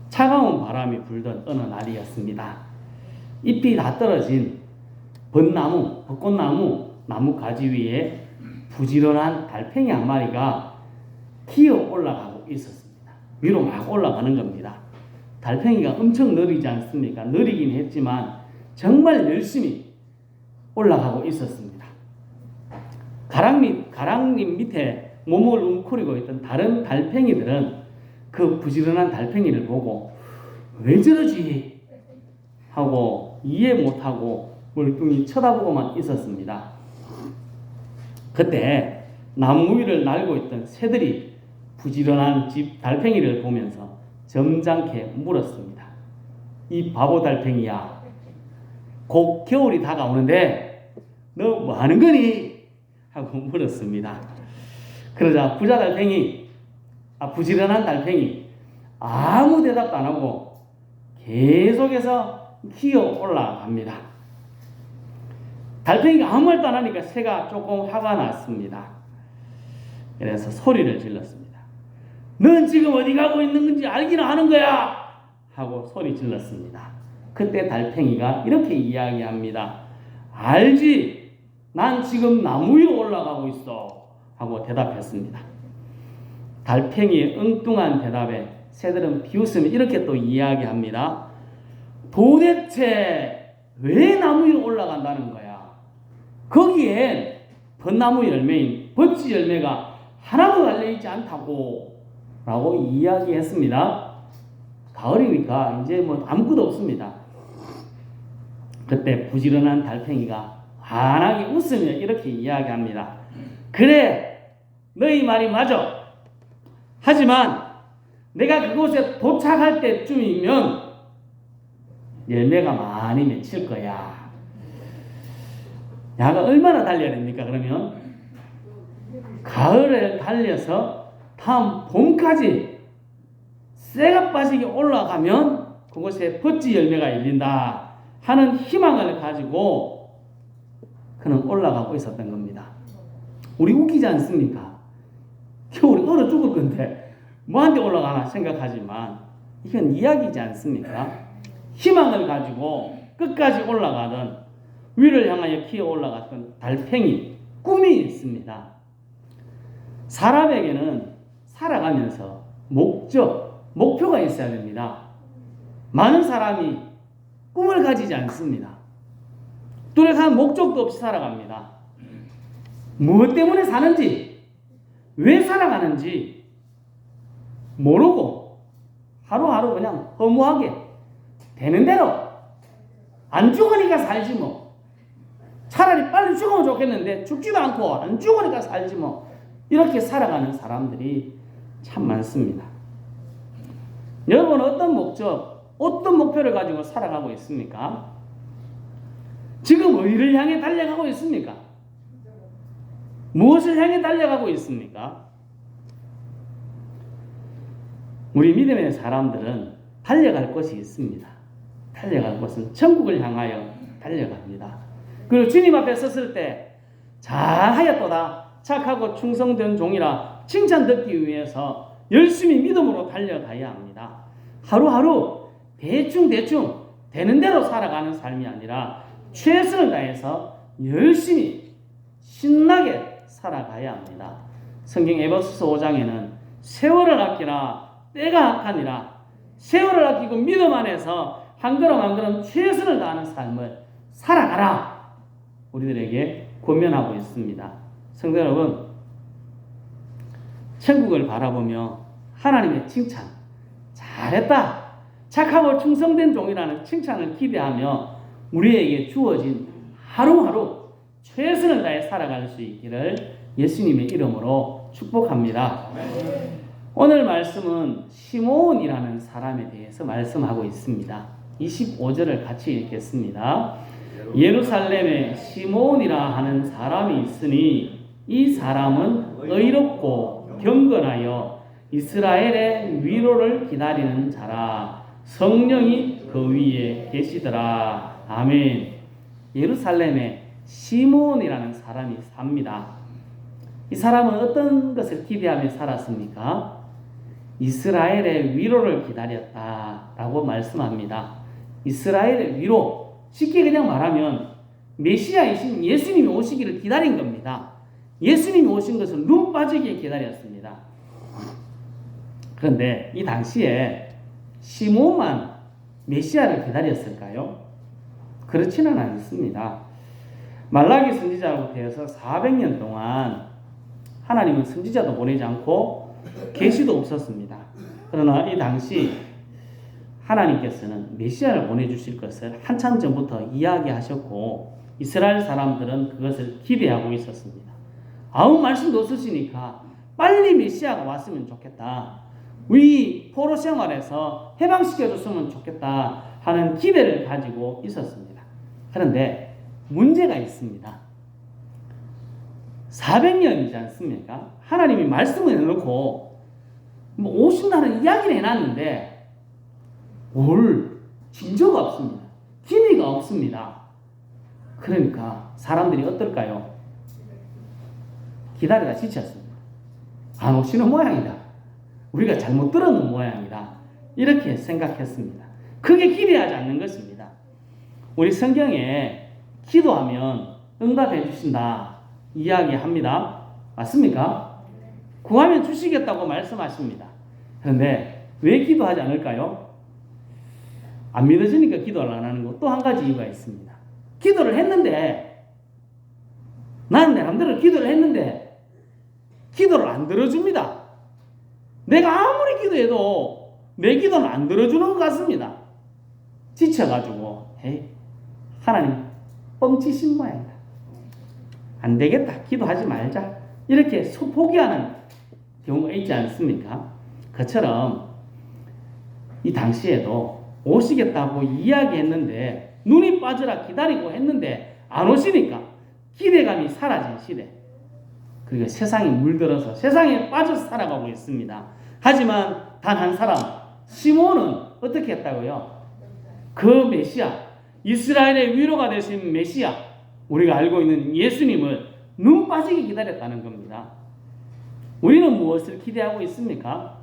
차가운 바람이 불던 어느 날이었습니다. 잎이 다 떨어진 벚꽃나무 나무 가지 위에 부지런한 달팽이 한 마리가 기어 올라가고 있었습니다. 위로 막 올라가는 겁니다. 달팽이가 엄청 느리지 않습니까? 느리긴 했지만 정말 열심히 올라가고 있었습니다. 가랑잎 밑에 몸을 웅크리고 있던 다른 달팽이들은 그 부지런한 달팽이를 보고 왜 저러지? 하고 이해 못하고 멀뚱히 쳐다보고만 있었습니다. 그때 나무 위를 날고 있던 새들이 부지런한 달팽이를 보면서 점잖게 물었습니다. 이 바보 달팽이야, 곧 겨울이 다가오는데 너 뭐 하는 거니? 하고 물었습니다. 그러자 부지런한 달팽이 아무 대답도 안 하고 계속해서 기어 올라갑니다. 달팽이가 아무 말도 안 하니까 새가 조금 화가 났습니다. 그래서 소리를 질렀습니다. 넌 지금 어디 가고 있는 건지 알기는 하는 거야! 하고 소리 질렀습니다. 그때 달팽이가 이렇게 이야기합니다. 알지! 난 지금 나무 위로 올라가고 있어! 하고 대답했습니다. 달팽이의 엉뚱한 대답에 새들은 비웃으며 이렇게 또 이야기합니다. 도대체 왜 나무 위로 올라간다는 거야? 거기엔 벚나무 열매인 버치 열매가 하나도 달려있지 않다고 라고 이야기했습니다. 가을이니까 이제 뭐 아무것도 없습니다. 그때 부지런한 달팽이가 환하게 웃으며 이렇게 이야기합니다. 그래, 너희 말이 맞아. 하지만 내가 그곳에 도착할 때쯤이면 열매가 많이 맺힐 거야. 야가 얼마나 달려야 됩니까? 그러면 가을에 달려서 다음 봄까지 쇠가 빠지게 올라가면 그곳에 버치 열매가 열린다 하는 희망을 가지고 그는 올라가고 있었던 겁니다. 우리 웃기지 않습니까? 겨울에 얼어 죽을 건데 뭐한테 올라가나 생각하지만 이건 이야기지 않습니까? 희망을 가지고 끝까지 올라가던 위를 향하여 기어 올라갔던 달팽이 꿈이 있습니다. 사람에게는 살아가면서 목표가 있어야 됩니다. 많은 사람이 꿈을 가지지 않습니다. 뚜렷한 목적도 없이 살아갑니다. 무엇 때문에 사는지, 왜 살아가는지 모르고 하루하루 그냥 허무하게 되는 대로 안 죽으니까 살지 뭐. 차라리 빨리 죽으면 좋겠는데 죽지도 않고 안 죽으니까 살지 뭐. 이렇게 살아가는 사람들이 참 많습니다. 여러분 어떤 목표를 가지고 살아가고 있습니까? 지금 어디를 향해 달려가고 있습니까? 무엇을 향해 달려가고 있습니까? 우리 믿음의 사람들은 달려갈 곳이 있습니다. 달려갈 곳은 천국을 향하여 달려갑니다. 그리고 주님 앞에 섰을 때 잘하였도다, 착하고 충성된 종이라 칭찬 듣기 위해서 열심히 믿음으로 달려가야 합니다. 하루하루 대충 되는 대로 살아가는 삶이 아니라 최선을 다해서 열심히 신나게 살아가야 합니다. 성경 에베소서 5장에는 세월을 아끼라 때가 악하니라, 세월을 아끼고 믿음 안에서 한 걸음 한 걸음 최선을 다하는 삶을 살아가라 우리들에게 권면하고 있습니다. 성도 여러분, 천국을 바라보며 하나님의 칭찬, 잘했다, 착하고 충성된 종이라는 칭찬을 기대하며 우리에게 주어진 하루하루 최선을 다해 살아갈 수 있기를 예수님의 이름으로 축복합니다. 오늘 말씀은 시몬이라는 사람에 대해서 말씀하고 있습니다. 25절을 같이 읽겠습니다. 예루살렘에 시몬이라 하는 사람이 있으니 이 사람은 의롭고 경건하여 이스라엘의 위로를 기다리는 자라. 성령이 그 위에 계시더라. 아멘. 예루살렘에 시몬이라는 사람이 삽니다. 이 사람은 어떤 것을 기대하며 살았습니까? 이스라엘의 위로를 기다렸다라고 말씀합니다. 이스라엘의 위로, 쉽게 그냥 말하면 메시아이신 예수님이 오시기를 기다린 겁니다. 예수님이 오신 것을 눈 빠지게 기다렸습니다. 그런데 이 당시에 시몬만 메시아를 기다렸을까요? 그렇지는 않습니다. 말라기 선지자로부터 해서 400년 동안 하나님은 선지자도 보내지 않고 계시도 없었습니다. 그러나 이 당시 하나님께서는 메시아를 보내주실 것을 한참 전부터 이야기하셨고 이스라엘 사람들은 그것을 기대하고 있었습니다. 아무 말씀도 없으시니까 빨리 메시아가 왔으면 좋겠다. 우리 포로 생활에서 해방시켜줬으면 좋겠다 하는 기대를 가지고 있었습니다. 그런데 문제가 있습니다. 400년이지 않습니까? 하나님이 말씀을 해놓고 오신다는 이야기를 해놨는데 올 징조가 없습니다. 기미가 없습니다. 그러니까 사람들이 어떨까요? 기다리다 지쳤습니다. 안 오시는 모양이다. 우리가 잘못 들었는 모양이다. 이렇게 생각했습니다. 크게 기대하지 않는 것입니다. 우리 성경에 기도하면 응답해 주신다 이야기합니다. 맞습니까? 구하면 주시겠다고 말씀하십니다. 그런데 왜 기도하지 않을까요? 안 믿어지니까 기도를 안 하는 것 또 한 가지 이유가 있습니다. 기도를 했는데 나는 내 마음대로 기도를 했는데 기도를 안 들어줍니다. 내가 아무리 기도해도 내 기도는 안 들어주는 것 같습니다. 지쳐가지고 하나님 뻥치신 모양이다. 안 되겠다. 기도하지 말자. 이렇게 포기하는 경우가 있지 않습니까? 그처럼 이 당시에도 오시겠다고 이야기했는데 눈이 빠져라 기다리고 했는데 안 오시니까 기대감이 사라진 시대. 그리고 세상에 물들어서 세상에 빠져서 살아가고 있습니다. 하지만 단 한 사람 시몬은 어떻게 했다고요? 그 메시아, 이스라엘의 위로가 되신 메시아, 우리가 알고 있는 예수님을 눈 빠지게 기다렸다는 겁니다. 우리는 무엇을 기대하고 있습니까?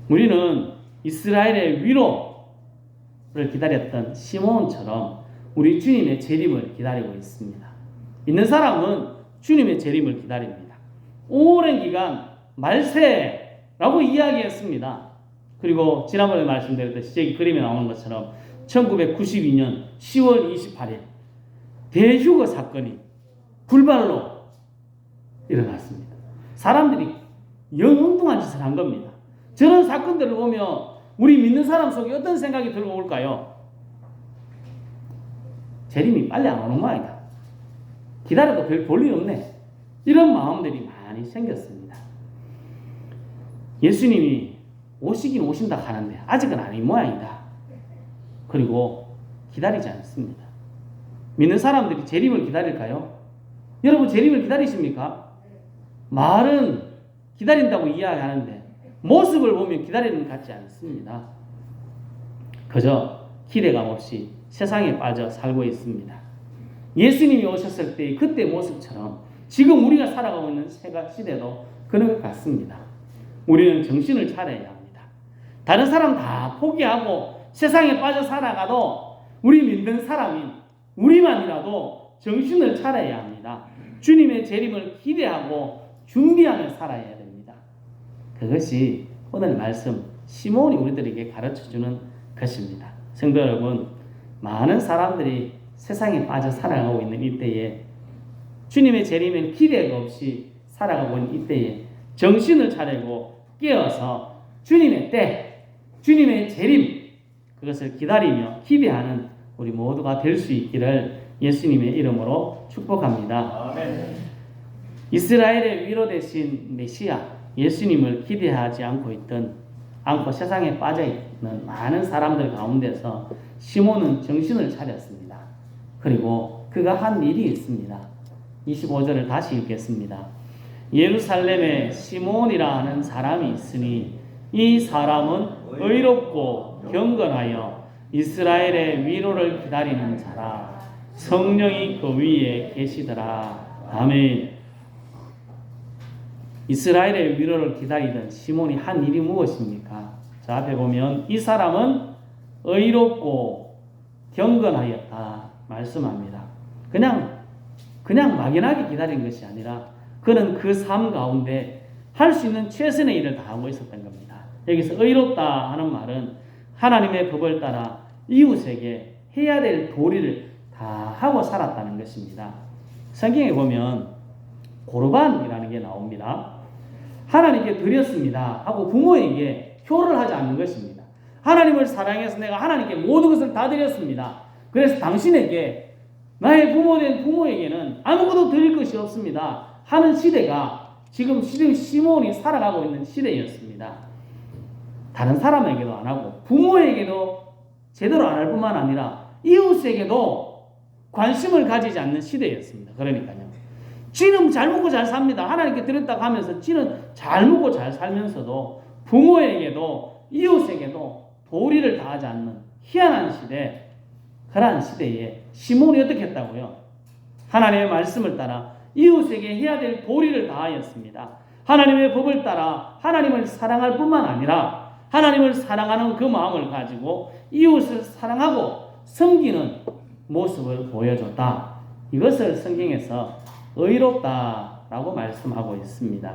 우리는 이스라엘의 위로를 기다렸던 시몬처럼 우리 주님의 재림을 기다리고 있습니다. 믿는 사람은 주님의 재림을 기다립니다. 오랜 기간 말세라고 이야기했습니다. 그리고 지난번에 말씀드렸듯이 여기 그림에 나오는 것처럼 1992년 10월 28일 대휴거 사건이 불발로 일어났습니다. 사람들이 엉뚱한 짓을 한 겁니다. 저런 사건들을 보면 우리 믿는 사람 속에 어떤 생각이 들어올까요? 재림이 빨리 안 오는 모양이다. 기다려도 별 볼일 없네. 이런 마음들이 많이 생겼습니다. 예수님이 오시긴 오신다 하는데 아직은 아닌 모양이다. 그리고 기다리지 않습니다. 믿는 사람들이 재림을 기다릴까요? 여러분 재림을 기다리십니까? 말은 기다린다고 이야기하는데 모습을 보면 기다리는 것 같지 않습니다. 그저 기대감 없이 세상에 빠져 살고 있습니다. 예수님이 오셨을 때 그때 모습처럼 지금 우리가 살아가고 있는 시대도 그런 것 같습니다. 우리는 정신을 차려야 합니다. 다른 사람 다 포기하고 세상에 빠져 살아가도 우리 믿는 사람인 우리만이라도 정신을 차려야 합니다. 주님의 재림을 기대하고 준비하며 살아야 됩니다. 그것이 오늘 말씀 시몬이 우리들에게 가르쳐주는 것입니다. 성도 여러분, 많은 사람들이 세상에 빠져 살아가고 있는 이때에 주님의 재림을 기대가 없이 살아가고 있는 이때에 정신을 차리고 깨어서 주님의 때, 주님의 재림 그것을 기다리며 기대하는 우리 모두가 될 수 있기를 예수님의 이름으로 축복합니다. 아멘. 이스라엘의 위로 되신 메시아 예수님을 기대하지 않고 세상에 빠져있는 많은 사람들 가운데서 시몬은 정신을 차렸습니다. 그리고 그가 한 일이 있습니다. 25절을 다시 읽겠습니다. 예루살렘에 시몬이라 하는 사람이 있으니 이 사람은 의롭고 경건하여 이스라엘의 위로를 기다리는 자라. 성령이 그 위에 계시더라. 아멘. 이스라엘의 위로를 기다리던 시몬이 한 일이 무엇입니까? 자, 앞에 보면 이 사람은 의롭고 경건하였다 말씀합니다. 그냥 막연하게 기다린 것이 아니라 그는 그 삶 가운데 할 수 있는 최선의 일을 다하고 있었던 겁니다. 여기서 의롭다 하는 말은 하나님의 법을 따라 이웃에게 해야 될 도리를 다 하고 살았다는 것입니다. 성경에 보면 고르반이라는 게 나옵니다. 하나님께 드렸습니다 하고 부모에게 효를 하지 않는 것입니다. 하나님을 사랑해서 내가 하나님께 모든 것을 다 드렸습니다. 그래서 당신에게 나의 부모된 부모에게는 아무것도 드릴 것이 없습니다 하는 시대가 지금 시몬이 살아가고 있는 시대였습니다. 다른 사람에게도 안 하고 부모에게도 제대로 안 할 뿐만 아니라 이웃에게도 관심을 가지지 않는 시대였습니다. 그러니까요. 지는 잘 먹고 잘 삽니다. 하나님께 드렸다고 하면서 지는 잘 먹고 잘 살면서도 부모에게도 이웃에게도 도리를 다하지 않는 희한한 시대, 그러한 시대에 시몬이 어떻게 했다고요? 하나님의 말씀을 따라 이웃에게 해야 될 도리를 다하였습니다. 하나님의 법을 따라 하나님을 사랑할 뿐만 아니라 하나님을 사랑하는 그 마음을 가지고 이웃을 사랑하고 섬기는 모습을 보여줬다. 이것을 성경에서 의롭다라고 말씀하고 있습니다.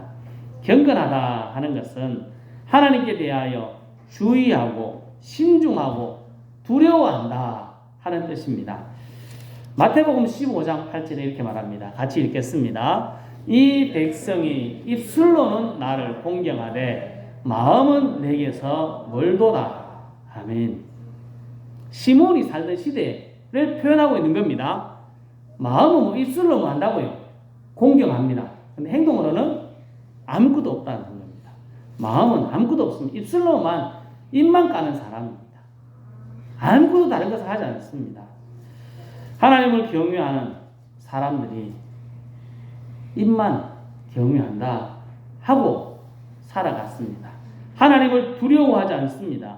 경건하다 하는 것은 하나님께 대하여 주의하고 신중하고 두려워한다 하는 뜻입니다. 마태복음 15장 8절에 이렇게 말합니다. 같이 읽겠습니다. 이 백성이 입술로는 나를 공경하되 마음은 내게서 멀도다. 아멘. 시몬이 살던 시대를 표현하고 있는 겁니다. 마음은 입술로 한다고요. 공경합니다. 근데 행동으로는 아무것도 없다는 겁니다. 마음은 아무것도 없습니다. 입술로만 입만 까는 사람입니다. 아무것도 다른 것을 하지 않습니다. 하나님을 경외하는 사람들이 입만 경외한다 하고 살아갔습니다. 하나님을 두려워하지 않습니다.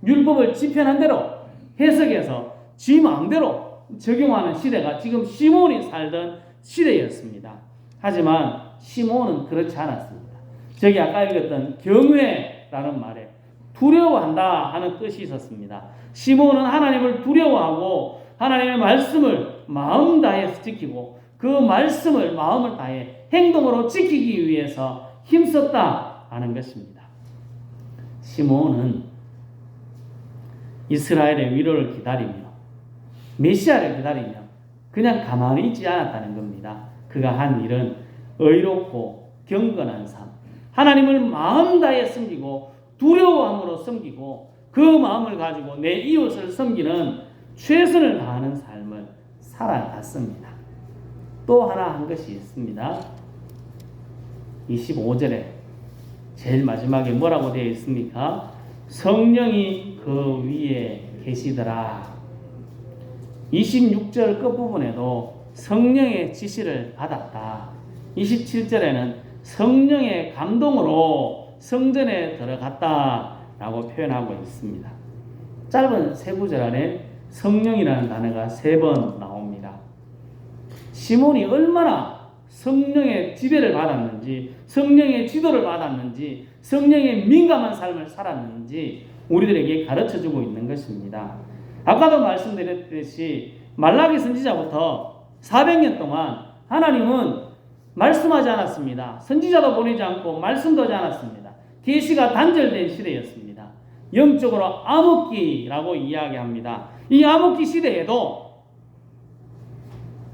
율법을 지편한 대로 해석해서 지 마음대로 적용하는 시대가 지금 시몬이 살던 시대였습니다. 하지만 시몬은 그렇지 않았습니다. 저기 아까 읽었던 경외라는 말에 두려워한다 하는 뜻이 있었습니다. 시몬은 하나님을 두려워하고 하나님의 말씀을 마음 다해서 지키고 그 말씀을 마음을 다해 행동으로 지키기 위해서 힘썼다 하는 것입니다. 시몬은 이스라엘의 위로를 기다리며 메시아를 기다리며 그냥 가만히 있지 않았다는 겁니다. 그가 한 일은 의롭고 경건한 삶, 하나님을 마음 다해 섬기고 두려워함으로 섬기고 그 마음을 가지고 내 이웃을 섬기는 최선을 다하는 삶을 살아갔습니다. 또 하나 한 것이 있습니다. 25절에 제일 마지막에 뭐라고 되어 있습니까? 성령이 그 위에 계시더라. 26절 끝부분에도 성령의 지시를 받았다. 27절에는 성령의 감동으로 성전에 들어갔다라고 표현하고 있습니다. 짧은 세 구절 안에 성령이라는 단어가 3번 나옵니다. 시몬이 얼마나 성령의 지배를 받았는지, 성령의 지도를 받았는지, 성령의 민감한 삶을 살았는지 우리들에게 가르쳐주고 있는 것입니다. 아까도 말씀드렸듯이 말라기 선지자부터 400년 동안 하나님은 말씀하지 않았습니다. 선지자도 보내지 않고 말씀도 하지 않았습니다. 계시가 단절된 시대였습니다. 영적으로 암흑기라고 이야기합니다. 이 암흑기 시대에도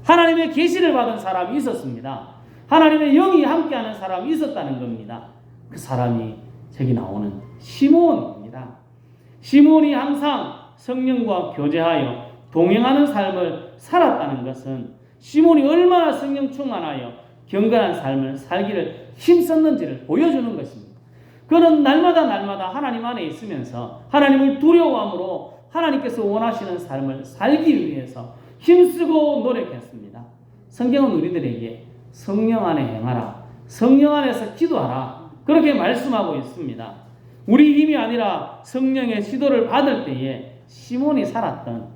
하나님의 계시를 받은 사람이 있었습니다. 하나님의 영이 함께하는 사람이 있었다는 겁니다. 그 사람이 저기 나오는 시몬입니다. 시몬이 항상 성령과 교제하여 동행하는 삶을 살았다는 것은 시몬이 얼마나 성령 충만하여 경건한 삶을 살기를 힘썼는지를 보여주는 것입니다. 그는 날마다 하나님 안에 있으면서 하나님을 두려워함으로 하나님께서 원하시는 삶을 살기 위해서 힘쓰고 노력했습니다. 성경은 우리들에게 성령 안에 행하라, 성령 안에서 기도하라 그렇게 말씀하고 있습니다. 우리 힘이 아니라 성령의 지도를 받을 때에 시몬이 살았던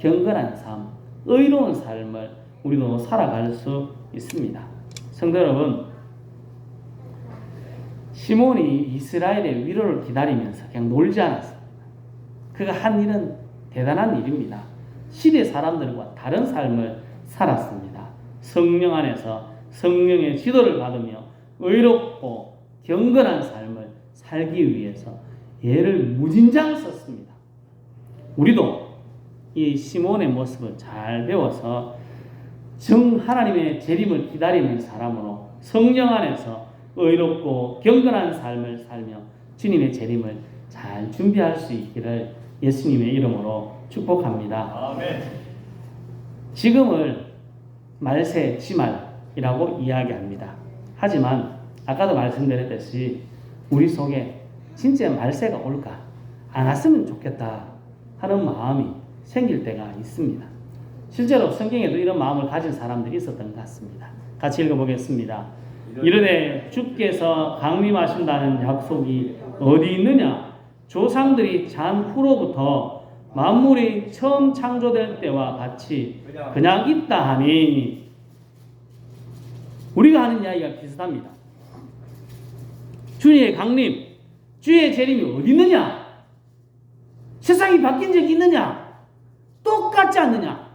경건한 삶, 의로운 삶을 우리도 살아갈 수 있습니다. 성도 여러분, 시몬이 이스라엘의 위로를 기다리면서 그냥 놀지 않았습니다. 그가 한 일은 대단한 일입니다. 시대 사람들과 다른 삶을 살았습니다. 성령 안에서 성령의 지도를 받으며 의롭고 경건한 삶을 살기 위해서 예를 무진장 썼습니다. 우리도 이 시몬의 모습을 잘 배워서 하나님의 재림을 기다리는 사람으로 성령 안에서 의롭고 경건한 삶을 살며 주님의 재림을 잘 준비할 수 있기를 예수님의 이름으로 축복합니다. 아멘. 지금을 말세 지말이라고 이야기합니다. 하지만 아까도 말씀드렸듯이 우리 속에 진짜 말세가 올까 안 왔으면 좋겠다 하는 마음이 생길 때가 있습니다. 실제로 성경에도 이런 마음을 가진 사람들이 있었던 것 같습니다. 같이 읽어보겠습니다. 이르되 주께서 강림하신다는 약속이 어디 있느냐? 조상들이 잔 후로부터 만물이 처음 창조될 때와 같이 그냥 있다 하니, 우리가 하는 이야기가 비슷합니다. 주의 강림, 주의 재림이 어디 있느냐? 세상이 바뀐 적이 있느냐? 똑같지 않느냐?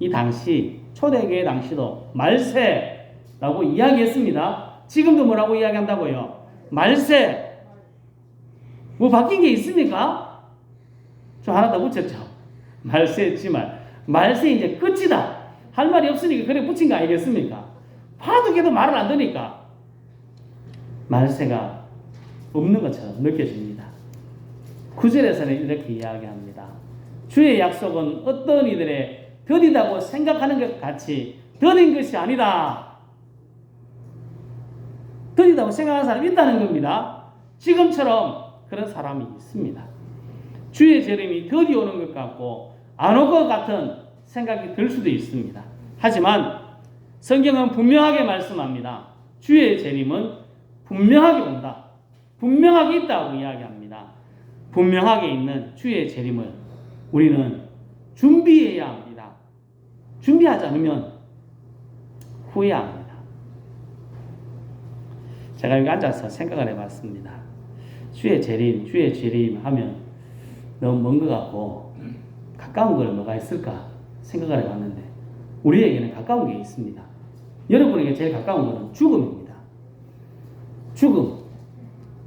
이 당시 초대교회 당시도 말세라고 이야기했습니다. 지금도 뭐라고 이야기한다고요? 말세. 뭐 바뀐 게 있습니까? 저 하나 더 붙였죠. 말세 지말. 말세 이제 끝이다. 할 말이 없으니까 그래 붙인 거 아니겠습니까? 봐도 걔도 말을 안 듣니까 말세가 없는 것처럼 느껴집니다. 9절에서는 이렇게 이야기합니다. 주의 약속은 어떤 이들의 더디다고 생각하는 것 같이 더딘 것이 아니다. 더디다고 생각하는 사람이 있다는 겁니다. 지금처럼 그런 사람이 있습니다. 주의 재림이 더디 오는 것 같고 안 올 것 같은 생각이 들 수도 있습니다. 하지만 성경은 분명하게 말씀합니다. 주의 재림은 분명하게 온다. 분명하게 있다고 이야기합니다. 분명하게 있는 주의 재림을 우리는 준비해야 합니다. 준비하지 않으면 후회합니다. 제가 여기 앉아서 생각을 해봤습니다. 주의 재림 하면 너무 먼 것 같고 가까운 걸 뭐가 있을까 생각을 해봤는데 우리에게는 가까운 게 있습니다. 여러분에게 제일 가까운 것은 죽음입니다.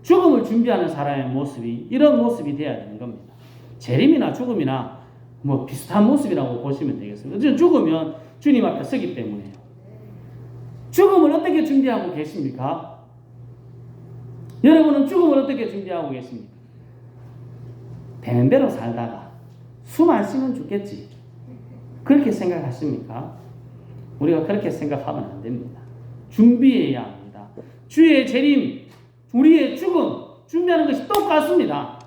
죽음을 준비하는 사람의 모습이 이런 모습이 되어야 되는 겁니다. 재림이나 죽음이나 뭐 비슷한 모습이라고 보시면 되겠습니다. 어쨌든 죽으면 주님 앞에 서기 때문에요. 죽음을 어떻게 준비하고 계십니까? 여러분은 죽음을 어떻게 준비하고 계십니까? 되는 대로 살다가 숨 안 쉬면 죽겠지. 그렇게 생각하십니까? 우리가 그렇게 생각하면 안 됩니다. 준비해야 합니다. 주의 재림, 우리의 죽음 준비하는 것이 똑같습니다.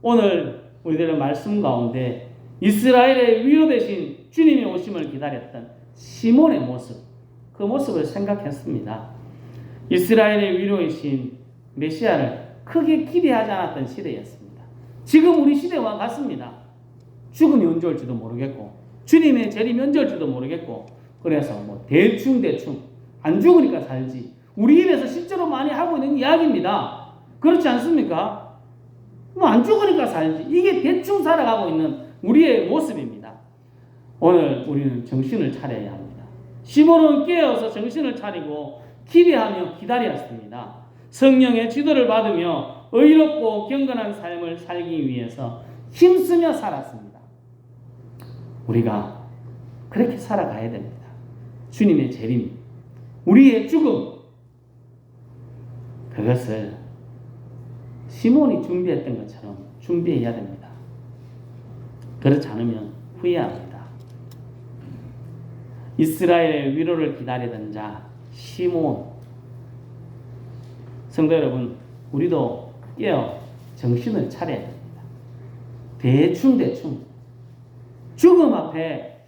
오늘 우리들의 말씀 가운데 이스라엘의 위로 되신 주님의 오심을 기다렸던 시몬의 모습, 그 모습을 생각했습니다. 이스라엘의 위로이신 메시아를 크게 기대하지 않았던 시대였습니다. 지금 우리 시대와 같습니다. 죽음이 언제 올지도 모르겠고 주님의 재림이 언제 올지도 모르겠고 그래서 뭐 대충 안 죽으니까 살지. 우리 입에서 실제로 많이 하고 있는 이야기입니다. 그렇지 않습니까? 뭐 안 죽으니까 살지. 이게 대충 살아가고 있는 우리의 모습입니다. 오늘 우리는 정신을 차려야 합니다. 시몬은 깨어서 정신을 차리고 기대하며 기다렸습니다. 성령의 지도를 받으며 의롭고 경건한 삶을 살기 위해서 힘쓰며 살았습니다. 우리가 그렇게 살아가야 됩니다. 주님의 재림, 우리의 죽음, 그것을 시몬이 준비했던 것처럼 준비해야 됩니다. 그렇지 않으면 후회합니다. 이스라엘의 위로를 기다리던 자 시몬. 성도 여러분, 우리도 깨어 정신을 차려야 됩니다. 대충 죽음 앞에,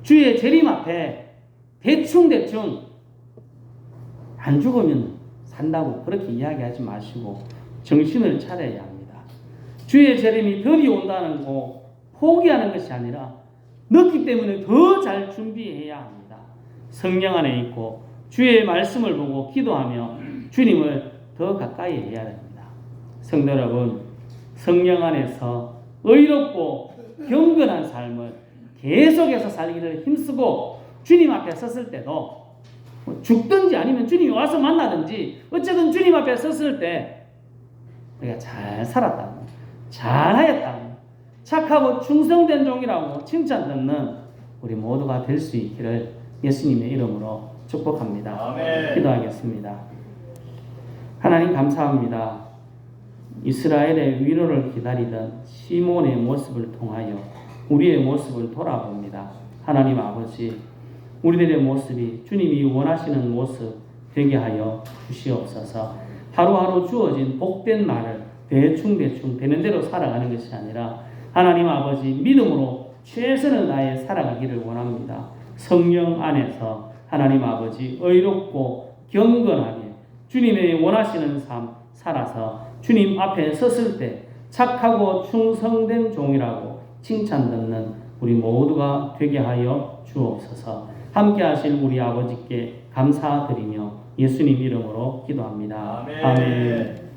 주의 재림 앞에 대충 안 죽으면 산다고 그렇게 이야기하지 마시고 정신을 차려야 합니다. 주의 재림이 덜이 온다는 거 포기하는 것이 아니라 늦기 때문에 더 잘 준비해야 합니다. 성령 안에 있고 주의 말씀을 보고 기도하며 주님을 더 가까이 해야 됩니다. 성도 여러분, 성령 안에서 의롭고 경건한 삶을 계속해서 살기를 힘쓰고 주님 앞에 섰을 때도 죽든지 아니면 주님이 와서 만나든지 어쨌든 주님 앞에 섰을 때 우리가 잘 살았다고, 잘 하였다고, 착하고 충성된 종이라고 칭찬 듣는 우리 모두가 될 수 있기를 예수님의 이름으로 축복합니다. 아멘. 기도하겠습니다. 하나님 감사합니다. 이스라엘의 위로를 기다리던 시몬의 모습을 통하여 우리의 모습을 돌아봅니다. 하나님 아버지, 우리들의 모습이 주님이 원하시는 모습 되게 하여 주시옵소서. 하루하루 주어진 복된 날을 대충 되는 대로 살아가는 것이 아니라 하나님 아버지 믿음으로 최선을 다해 살아가기를 원합니다. 성령 안에서 하나님 아버지 의롭고 경건하게 주님의 원하시는 삶 살아서 주님 앞에 섰을 때 착하고 충성된 종이라고 칭찬 듣는 우리 모두가 되게 하여 주옵소서. 함께 하실 우리 아버지께 감사드리며 예수님 이름으로 기도합니다. 아멘. 아멘.